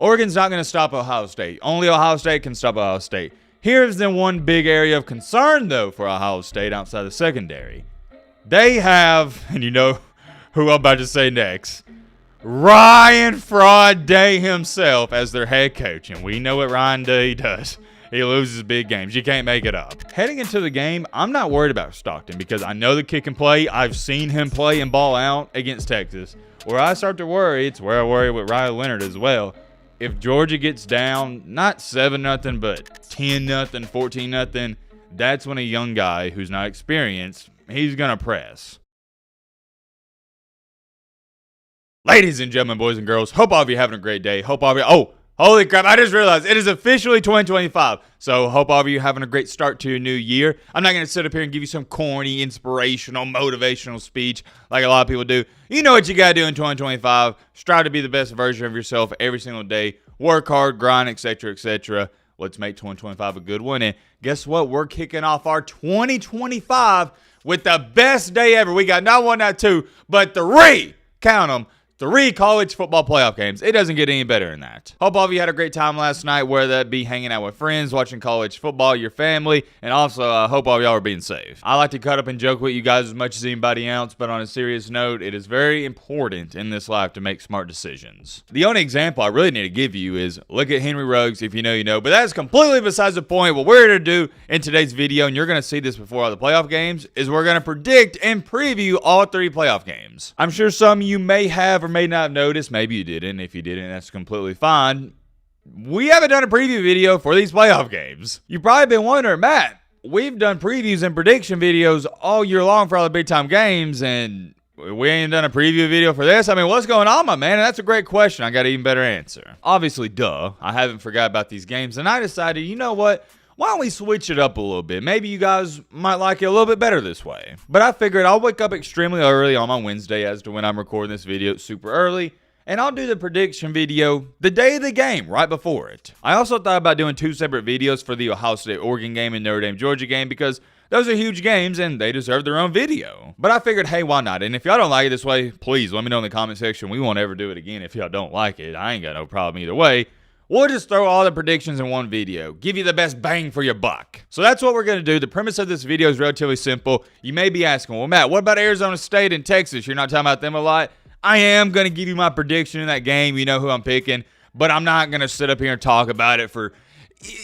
Oregon's not going to stop Ohio State. Only Ohio State can stop Ohio State. Here's the one big area of concern, though, for Ohio State outside the secondary. They have, and you know who I'm about to say next, Ryan Fraud Day himself as their head coach. And we know what Ryan Day does. He loses big games. You can't make it up. Heading into the game, I'm not worried about Stockton because I know the kid can play. I've seen him play and ball out against Texas. Where I start to worry, it's where I worry with Riley Leonard as well. If Georgia gets down, not 7-0, but 10-0, 14-0, that's when a young guy who's not experienced, he's going to press. Ladies and gentlemen, boys and girls, hope all of you are having a great day. Hope all of you, oh, holy crap, I just realized it is officially 2025. So hope all of you are having a great start to your new year. I'm not going to sit up here and give you some corny, inspirational, motivational speech like a lot of people do. You know what you got to do in 2025. Strive to be the best version of yourself every single day. Work hard, grind, etc., etc. Let's make 2025 a good one. And guess what? We're kicking off our 2025 with the best day ever. We got not one, not two, but three. Count them. 3 college football playoff games. It doesn't get any better than that. Hope all of you had a great time last night, whether that be hanging out with friends, watching college football, your family, and also hope all of y'all are being safe. I like to cut up and joke with you guys as much as anybody else, but on a serious note, it is very important in this life to make smart decisions. The only example I really need to give you is look at Henry Ruggs. If you know, you know, but that's completely besides the point. What we're going to do in today's video, and you're going to see this before all the playoff games, is we're going to predict and preview all 3 playoff games. I'm sure some of you may have or may not have noticed, maybe you didn't. If you didn't, that's completely fine. We haven't done a preview video for these playoff games. You've probably been wondering, Matt, we've done previews and prediction videos all year long for all the big time games, and we ain't done a preview video for this. I mean, what's going on, my man? And that's a great question. I got an even better answer. Obviously, duh, I haven't forgot about these games, and I decided, you know what? Why don't we switch it up a little bit? Maybe you guys might like it a little bit better this way. But I figured I'll wake up extremely early on my Wednesday as to when I'm recording this video super early. And I'll do the prediction video the day of the game, right before it. I also thought about doing 2 separate videos for the Ohio State-Oregon game and Notre Dame-Georgia game because those are huge games and they deserve their own video. But I figured, hey, why not? And if y'all don't like it this way, please let me know in the comment section. We won't ever do it again if y'all don't like it. I ain't got no problem either way. We'll just throw all the predictions in one video. Give you the best bang for your buck. So that's what we're going to do. The premise of this video is relatively simple. You may be asking, well, Matt, what about Arizona State and Texas? You're not talking about them a lot. I am going to give you my prediction in that game. You know who I'm picking. But I'm not going to sit up here and talk about it for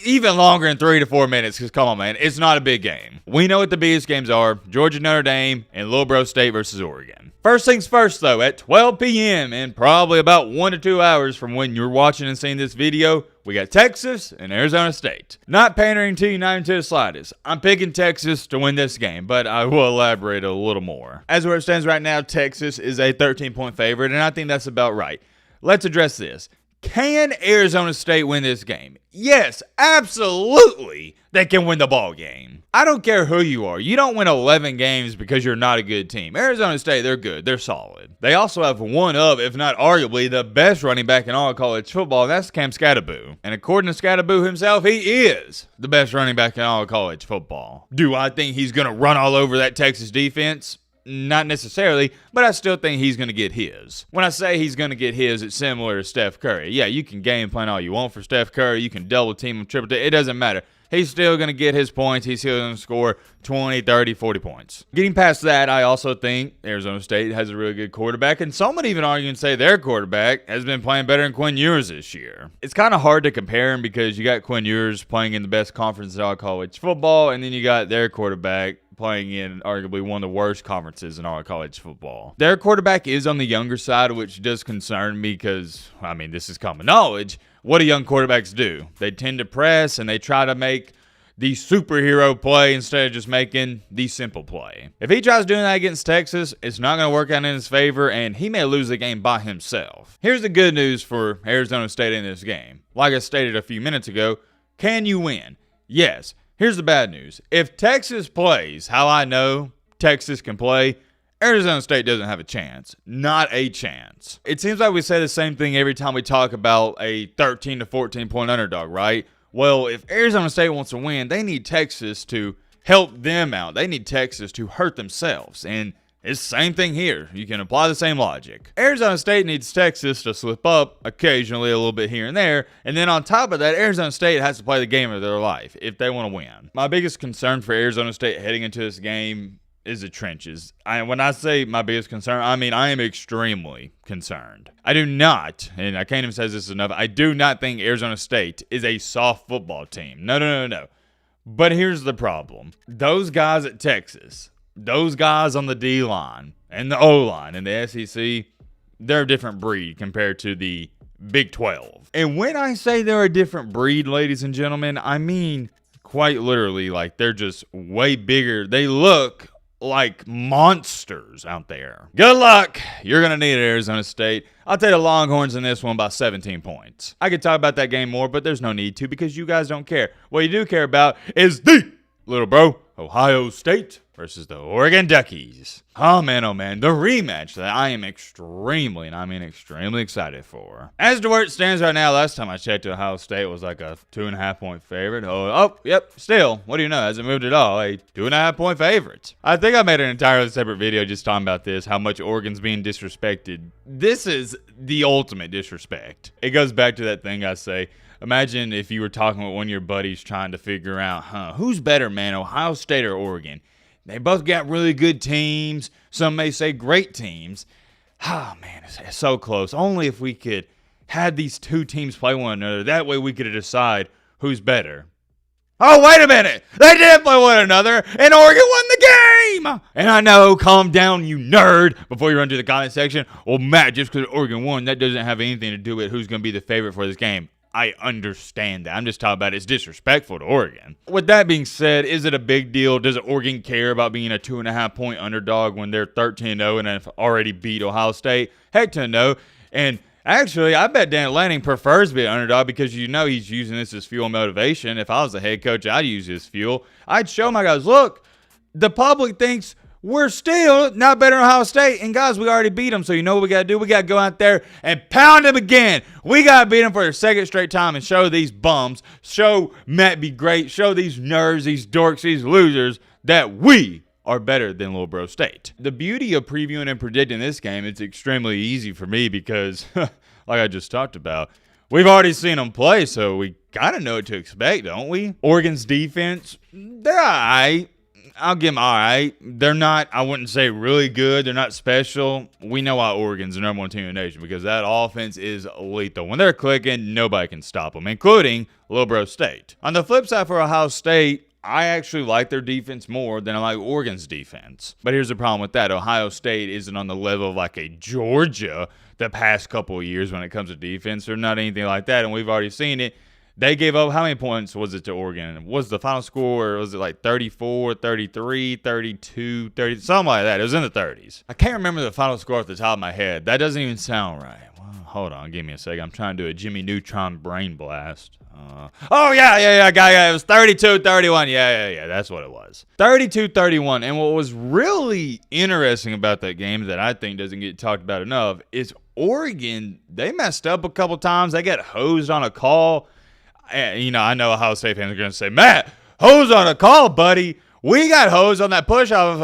even longer than 3 to 4 minutes. Because come on, man. It's not a big game. We know what the biggest games are. Georgia, Notre Dame, and Little Bro State versus Oregon. First things first, though, at 12 p.m. and probably about 1 to 2 hours from when you're watching and seeing this video, we got Texas and Arizona State. Not pandering to you, not into the slightest. I'm picking Texas to win this game, but I will elaborate a little more. As where it stands right now, Texas is a 13-point favorite, and I think that's about right. Let's address this. Can Arizona State win this game? Yes, absolutely, they can win the ball game. I don't care who you are. You don't win 11 games because you're not a good team. Arizona State, they're good. They're solid. They also have one of, if not arguably, the best running back in all of college football, and that's Cam Skattebo. And according to Skattebo himself, he is the best running back in all of college football. Do I think he's going to run all over that Texas defense? Not necessarily, but I still think he's going to get his. When I say he's going to get his, it's similar to Steph Curry. Yeah, you can game plan all you want for Steph Curry. You can double team him, triple team. It doesn't matter. He's still going to get his points. He's still going to score 20, 30, 40 points. Getting past that, I also think Arizona State has a really good quarterback, and some would even argue and say their quarterback has been playing better than Quinn Ewers this year. It's kind of hard to compare him because you got Quinn Ewers playing in the best conference in all college football, and then you got their quarterback playing in arguably one of the worst conferences in all of college football. Their quarterback is on the younger side, which does concern me because, I mean, this is common knowledge. What do young quarterbacks do? They tend to press and they try to make the superhero play instead of just making the simple play. If he tries doing that against Texas, it's not going to work out in his favor, and he may lose the game by himself. Here's the good news for Arizona State in this game. Like I stated a few minutes ago, can you win? Yes. Here's the bad news. If Texas plays how I know Texas can play, Arizona State doesn't have a chance. Not a chance. It seems like we say the same thing every time we talk about a 13 to 14 point underdog, right? Well, if Arizona State wants to win, they need Texas to help them out. They need Texas to hurt themselves. And It's the same thing here. You can apply the same logic. Arizona State needs Texas to slip up occasionally a little bit here and there. And then on top of that, Arizona State has to play the game of their life if they want to win. My biggest concern for Arizona State heading into this game is the trenches. When I say my biggest concern, I mean I am extremely concerned. I do not, and I can't even say this enough, I do not think Arizona State is a soft football team. No. But here's the problem. Those guys at Texas, those guys on the D-line and the O-line in the SEC, they're a different breed compared to the Big 12. And when I say they're a different breed, ladies and gentlemen, I mean quite literally, like they're just way bigger. They look like monsters out there. Good luck. You're going to need Arizona State. I'll take the Longhorns in this one by 17 points. I could talk about that game more, but there's no need to because you guys don't care. What you do care about is the little bro, Ohio State versus the Oregon Duckies. Oh man, the rematch that I am extremely, and I mean extremely excited for. As to where it stands right now, last time I checked, Ohio State was like a 2.5 point favorite. Yep, still, what do you know, hasn't moved at all, a 2.5 point favorite. I think I made an entirely separate video just talking about this, how much Oregon's being disrespected. This is the ultimate disrespect. It goes back to that thing I say, imagine if you were talking with one of your buddies trying to figure out, who's better, man, Ohio State or Oregon? They both got really good teams. Some may say great teams. Oh, man, it's so close. Only if we could have these two teams play one another. That way we could decide who's better. Oh, wait a minute. They did play one another, and Oregon won the game. And I know, calm down, you nerd, before you run to the comment section. Well, Matt, just because Oregon won, that doesn't have anything to do with who's going to be the favorite for this game. I understand that. I'm just talking about it's disrespectful to Oregon. With that being said, is it a big deal? Does Oregon care about being a 2.5 point underdog when they're 13-0 and have already beat Ohio State? Heck to no. And actually, I bet Dan Lanning prefers to be an underdog because he's using this as fuel motivation. If I was the head coach, I'd use this fuel. I'd show my guys, look, the public thinks we're still not better than Ohio State. And guys, we already beat them. So you know what we got to do? We got to go out there and pound them again. We got to beat them for their second straight time and show these bums, show Matt Be Great, show these nerds, these dorks, these losers that we are better than Little Bro State. The beauty of previewing and predicting this game, it's extremely easy for me because, like I just talked about, we've already seen them play, so we kind of know what to expect, don't we? Oregon's defense, they're all right. I'll give them all right. They're not, I wouldn't say really good. They're not special. We know why Oregon's the number one team in the nation because that offense is lethal. When they're clicking, nobody can stop them, including Little Bro State. On the flip side for Ohio State, I actually like their defense more than I like Oregon's defense. But here's the problem with that. Ohio State isn't on the level of like a Georgia the past couple of years when it comes to defense. They're not anything like that, and we've already seen it. They gave up, how many points was it to Oregon? Was the final score, or was it like 34, 33, 32, 30, something like that? It was in the 30s. I can't remember the final score off the top of my head. That doesn't even sound right. Well, hold on, give me a second. I'm trying to do a Jimmy Neutron brain blast. Yeah, it was 32-31. Yeah, that's what it was. 32-31. And what was really interesting about that game that I think doesn't get talked about enough is Oregon, they messed up a couple times. They got hosed on a call. And, I know Ohio State fans are going to say, Matt, hose on a call, buddy. We got hosed on that push off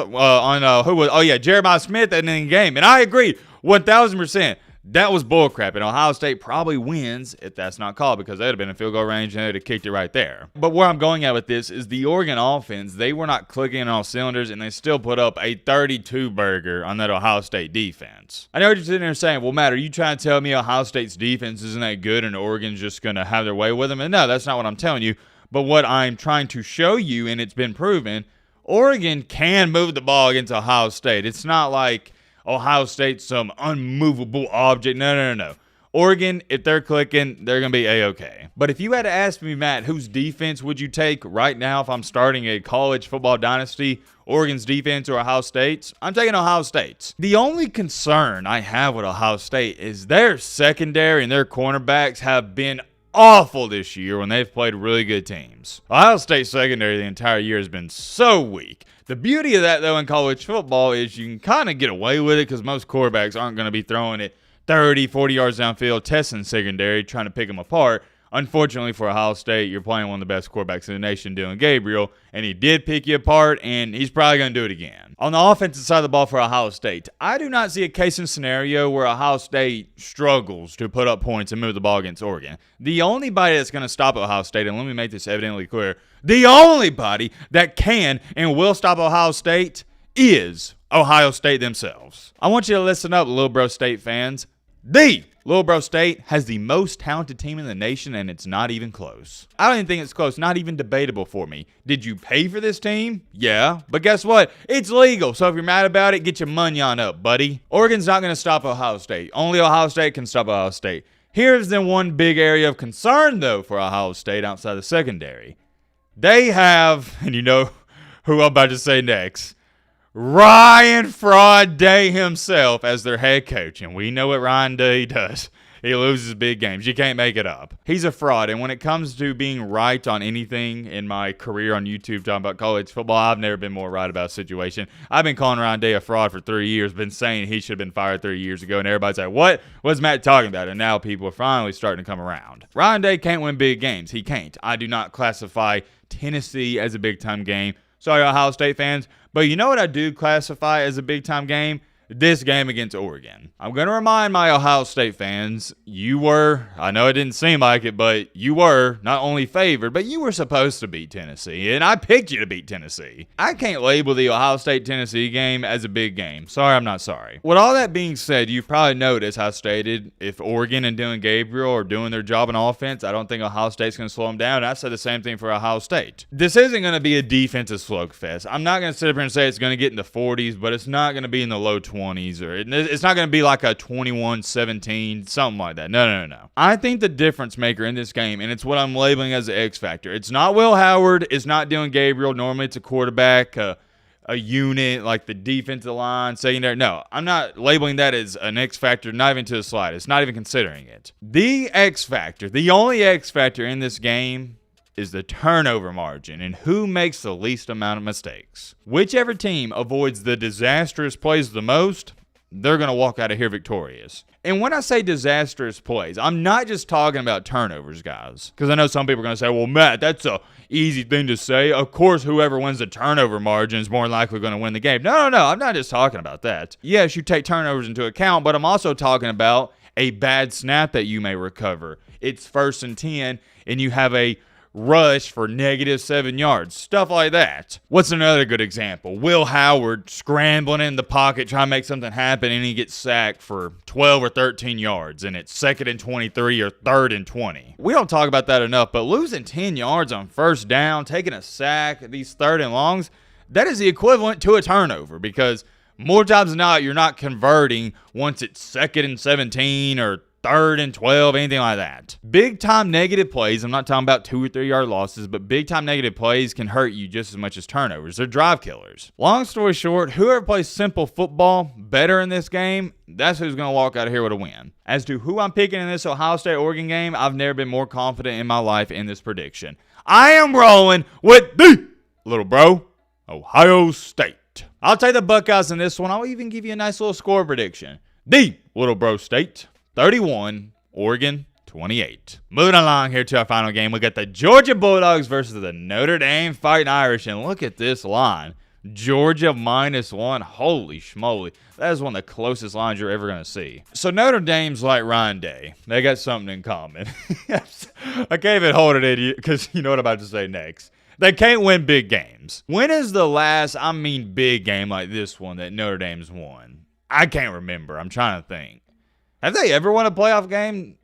Jeremiah Smith at the end of the game. And I agree 1,000%. That was bullcrap, and Ohio State probably wins if that's not called because they'd have been in field goal range and they'd have kicked it right there. But where I'm going at with this is the Oregon offense, they were not clicking on all cylinders, and they still put up a 32-burger on that Ohio State defense. I know what you're sitting there saying, well, Matt, are you trying to tell me Ohio State's defense isn't that good and Oregon's just going to have their way with them? And no, that's not what I'm telling you. But what I'm trying to show you, and it's been proven, Oregon can move the ball against Ohio State. It's not like Ohio State's some unmovable object. No. Oregon, if they're clicking, they're going to be A-okay. But if you had to ask me, Matt, whose defense would you take right now if I'm starting a college football dynasty, Oregon's defense or Ohio State's? I'm taking Ohio State's. The only concern I have with Ohio State is their secondary and their cornerbacks have been awful this year when they've played really good teams. Ohio State secondary the entire year has been so weak. The beauty of that, though, in college football is you can kind of get away with it because most quarterbacks aren't going to be throwing it 30, 40 yards downfield, testing secondary, trying to pick them apart. Unfortunately for Ohio State, you're playing one of the best quarterbacks in the nation, Dylan Gabriel, and he did pick you apart, and he's probably going to do it again. On the offensive side of the ball for Ohio State, I do not see a case and scenario where Ohio State struggles to put up points and move the ball against Oregon. The only body that's going to stop Ohio State, and let me make this evidently clear, the only body that can and will stop Ohio State is Ohio State themselves. I want you to listen up, Little Bro State fans. The Little Bro State has the most talented team in the nation, and it's not even close. I don't even think it's close, not even debatable for me. Did you pay for this team? Yeah, but guess what? It's legal, so if you're mad about it, get your money on up, buddy. Oregon's not going to stop Ohio State. Only Ohio State can stop Ohio State. Here's the one big area of concern, though, for Ohio State outside the secondary. They have, and you know who I'm about to say next, Ryan Fraud Day himself as their head coach. And we know what Ryan Day does. He loses big games. You can't make it up. He's a fraud. And when it comes to being right on anything in my career on YouTube talking about college football, I've never been more right about a situation. I've been calling Ryan Day a fraud for 3 years, been saying he should have been fired 3 years ago. And everybody's like, what? What's Matt talking about? And now people are finally starting to come around. Ryan Day can't win big games. He can't. I do not classify Tennessee as a big-time game. Sorry, Ohio State fans. But you know what I do classify as a big-time game? This game against Oregon. I'm going to remind my Ohio State fans, you were, I know it didn't seem like it, but you were not only favored, but you were supposed to beat Tennessee, and I picked you to beat Tennessee. I can't label the Ohio State-Tennessee game as a big game. Sorry, I'm not sorry. With all that being said, you've probably noticed I stated if Oregon and Dylan Gabriel are doing their job on offense, I don't think Ohio State's going to slow them down, and I said the same thing for Ohio State. This isn't going to be a defensive slugfest. I'm not going to sit up here and say it's going to get in the 40s, but it's not going to be in the low 20s, or it's not going to be like a 21-17, something like that. No. I think the difference maker in this game, and it's what I'm labeling as the X factor. It's not Will Howard. It's not Dylan Gabriel. Normally it's a quarterback, a unit, like the defensive line, secondary. No, I'm not labeling that as an X factor, not even to the slide. It's not even considering it. The X factor, the only X factor in this game is the turnover margin and who makes the least amount of mistakes. Whichever team avoids the disastrous plays the most, they're going to walk out of here victorious. And when I say disastrous plays, I'm not just talking about turnovers, guys. Because I know some people are going to say, well, Matt, that's a easy thing to say. Of course, whoever wins the turnover margin is more likely going to win the game. No. I'm not just talking about that. Yes, you take turnovers into account, but I'm also talking about a bad snap that you may recover. It's 1st and 10, and you have a rush for -7 yards, stuff like that. What's another good example? Will Howard scrambling in the pocket trying to make something happen, and he gets sacked for 12 or 13 yards, and it's 2nd and 23 or 3rd and 20. We don't talk about that enough, but losing 10 yards on 1st down, taking a sack, these 3rd and longs, that is the equivalent to a turnover, because more times than not, you're not converting once it's 2nd and 17 or 3rd and 12, anything like that. Big time negative plays, I'm not talking about 2 or 3 yard losses, but big time negative plays can hurt you just as much as turnovers. They're drive killers. Long story short, whoever plays simple football better in this game, that's who's going to walk out of here with a win. As to who I'm picking in this Ohio State-Oregon game, I've never been more confident in my life in this prediction. I am rolling with the Little Bro, Ohio State. I'll take the Buckeyes in this one. I'll even give you a nice little score prediction. The Little Bro State 31, Oregon 28. Moving along here to our final game, we got the Georgia Bulldogs versus the Notre Dame Fighting Irish. And look at this line. Georgia -1. Holy schmoly. That is one of the closest lines you're ever going to see. So Notre Dame's like Ryan Day. They got something in common. I can't even hold it in you because you know what I'm about to say next. They can't win big games. When is the last, big game like this one that Notre Dame's won? I can't remember. I'm trying to think. Have they ever won a playoff game?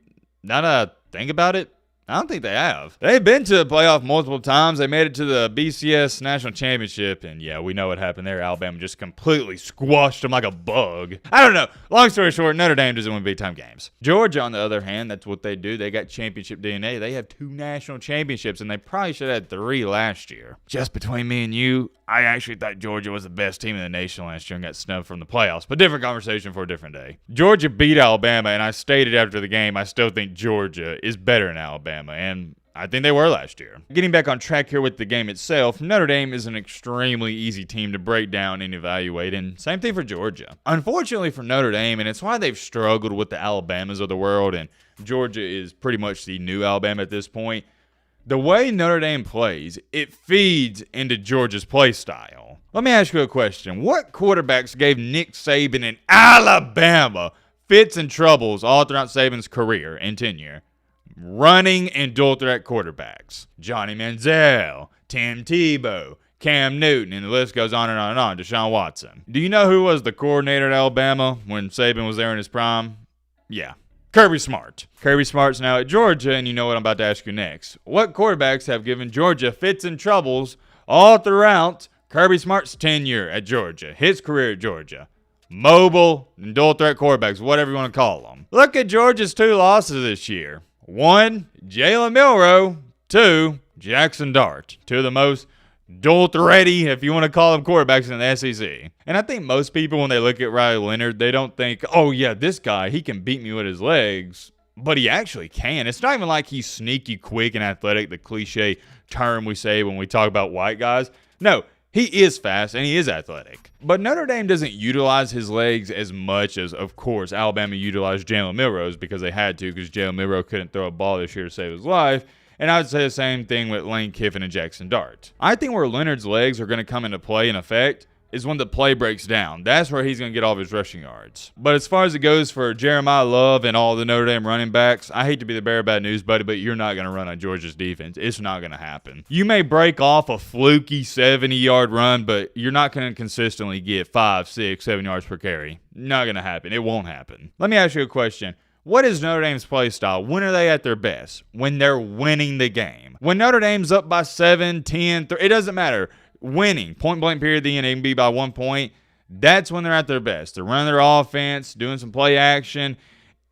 Now that I think about it, I don't think they have. They've been to the playoff multiple times. They made it to the BCS National Championship, and yeah, we know what happened there. Alabama just completely squashed them like a bug. I don't know. Long story short, Notre Dame doesn't win big-time games. Georgia, on the other hand, that's what they do. They got championship DNA. They have 2 national championships, and they probably should have had 3 last year. Just between me and you, I actually thought Georgia was the best team in the nation last year and got snubbed from the playoffs. But different conversation for a different day. Georgia beat Alabama, and I stated after the game I still think Georgia is better than Alabama. And I think they were last year. Getting back on track here with the game itself, Notre Dame is an extremely easy team to break down and evaluate, and same thing for Georgia. Unfortunately for Notre Dame, and it's why they've struggled with the Alabamas of the world, and Georgia is pretty much the new Alabama at this point. The way Notre Dame plays, it feeds into Georgia's play style. Let me ask you a question. What quarterbacks gave Nick Saban in Alabama fits and troubles all throughout Saban's career and tenure? Running and dual threat quarterbacks. Johnny Manziel, Tim Tebow, Cam Newton, and the list goes on and on and on. Deshaun Watson. Do you know who was the coordinator at Alabama when Saban was there in his prime? Yeah. Kirby Smart. Kirby Smart's now at Georgia, and you know what I'm about to ask you next. What quarterbacks have given Georgia fits and troubles all throughout Kirby Smart's tenure at Georgia, his career at Georgia? Mobile and dual threat quarterbacks, whatever you want to call them. Look at Georgia's 2 losses this year. 1, Jalen Milroe. 2, Jackson Dart. 2 of the most dual-thready, if you want to call them, quarterbacks in the SEC. And I think most people, when they look at Riley Leonard, they don't think, oh yeah, this guy, he can beat me with his legs. But he actually can. It's not even like he's sneaky, quick, and athletic, the cliche term we say when we talk about white guys. No, he is fast and he is athletic. But Notre Dame doesn't utilize his legs as much as, of course, Alabama utilized Jalen Milroe's because they had to, because Jalen Milroe couldn't throw a ball this year to save his life. And I would say the same thing with Lane Kiffin and Jackson Dart. I think where Leonard's legs are going to come into play in effect is when the play breaks down. That's where he's going to get all of his rushing yards. But as far as it goes for Jeremiah Love and all the Notre Dame running backs, I hate to be the bearer of bad news, buddy, but you're not going to run on Georgia's defense. It's not going to happen. You may break off a fluky 70-yard run, but you're not going to consistently get 5, 6, 7 yards per carry. Not going to happen. It won't happen. Let me ask you a question. What is Notre Dame's play style? When are they at their best? When they're winning the game. When Notre Dame's up by 7, 10, 3, it doesn't matter. Winning, point blank period, the end, it can be by 1 point. That's when they're at their best. They're running their offense, doing some play action.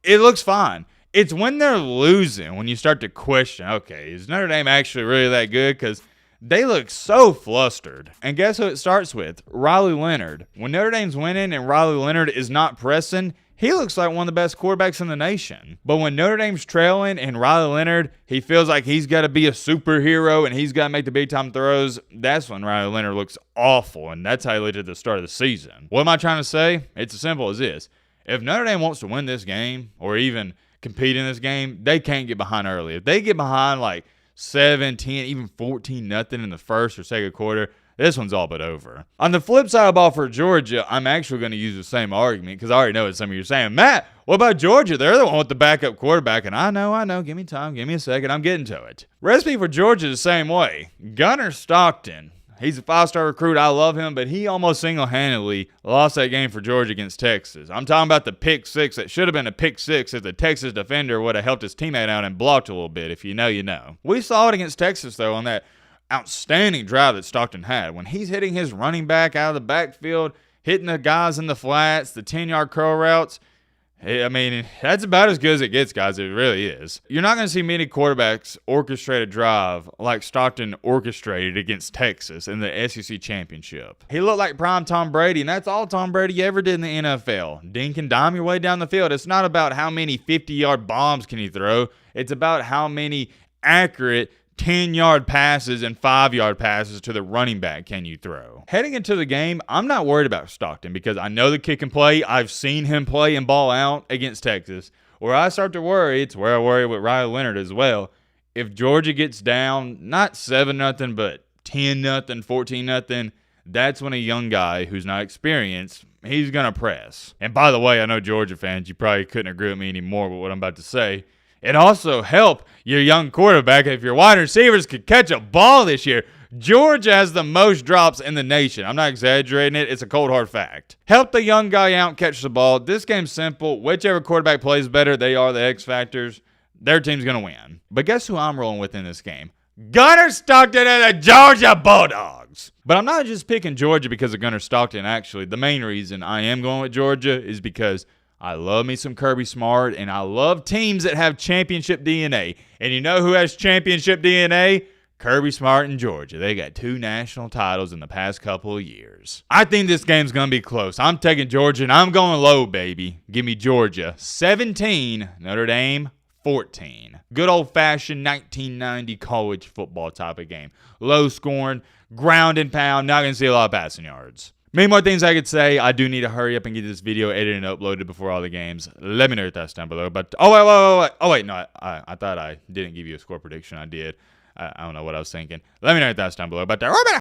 It looks fine. It's when they're losing, when you start to question, okay, is Notre Dame actually really that good? Because they look so flustered. And guess who it starts with? Riley Leonard. When Notre Dame's winning and Riley Leonard is not pressing, he looks like one of the best quarterbacks in the nation. But when Notre Dame's trailing and Riley Leonard, he feels like he's got to be a superhero and he's got to make the big-time throws, that's when Riley Leonard looks awful, and that's how he looked at the start of the season. What am I trying to say? It's as simple as this. If Notre Dame wants to win this game or even compete in this game, they can't get behind early. If they get behind like 7, 10, even 14-0 in the first or second quarter, this one's all but over. On the flip side of the ball for Georgia, I'm actually going to use the same argument because I already know what some of you are saying. Matt, what about Georgia? They're the one with the backup quarterback. And I know. Give me time. Give me a second. I'm getting to it. Recipe for Georgia is the same way. Gunnar Stockton. He's a 5-star recruit. I love him, but he almost single-handedly lost that game for Georgia against Texas. I'm talking about the pick 6 that should have been a pick 6 if the Texas defender would have helped his teammate out and blocked a little bit. If you know, you know. We saw it against Texas, though, on that outstanding drive that Stockton had. When he's hitting his running back out of the backfield, hitting the guys in the flats, the 10-yard curl routes, I mean, that's about as good as it gets, guys. It really is. You're not going to see many quarterbacks orchestrate a drive like Stockton orchestrated against Texas in the SEC championship. He looked like prime Tom Brady, and that's all Tom Brady ever did in the NFL. Dink and dime your way down the field. It's not about how many 50-yard bombs can you throw. It's about how many accurate 10-yard passes and 5-yard passes to the running back can you throw. Heading into the game, I'm not worried about Stockton because I know the kid can play. I've seen him play and ball out against Texas. Where I start to worry, it's where I worry with Riley Leonard as well. If Georgia gets down, not 7-0, but 10-0, 14-0, that's when a young guy who's not experienced, he's going to press. And by the way, I know Georgia fans, you probably couldn't agree with me anymore with what I'm about to say. It also helped your young quarterback if your wide receivers could catch a ball this year. Georgia has the most drops in the nation. I'm not exaggerating it. It's a cold, hard fact. Help the young guy out and catch the ball. This game's simple. Whichever quarterback plays better, they are the X factors. Their team's going to win. But guess who I'm rolling with in this game? Gunnar Stockton and the Georgia Bulldogs. But I'm not just picking Georgia because of Gunnar Stockton, actually. The main reason I am going with Georgia is because I love me some Kirby Smart, and I love teams that have championship DNA. And you know who has championship DNA? Kirby Smart and Georgia. They got 2 national titles in the past couple of years. I think this game's going to be close. I'm taking Georgia, and I'm going low, baby. Give me Georgia 17, Notre Dame 14. Good old-fashioned 1990 college football type of game. Low scoring, ground and pound, not going to see a lot of passing yards. Many more things I could say. I do need to hurry up and get this video edited and uploaded before all the games. Let me know your thoughts down below. But no, I thought I didn't give you a score prediction. I did. I don't know what I was thinking. Let me know your thoughts down below. But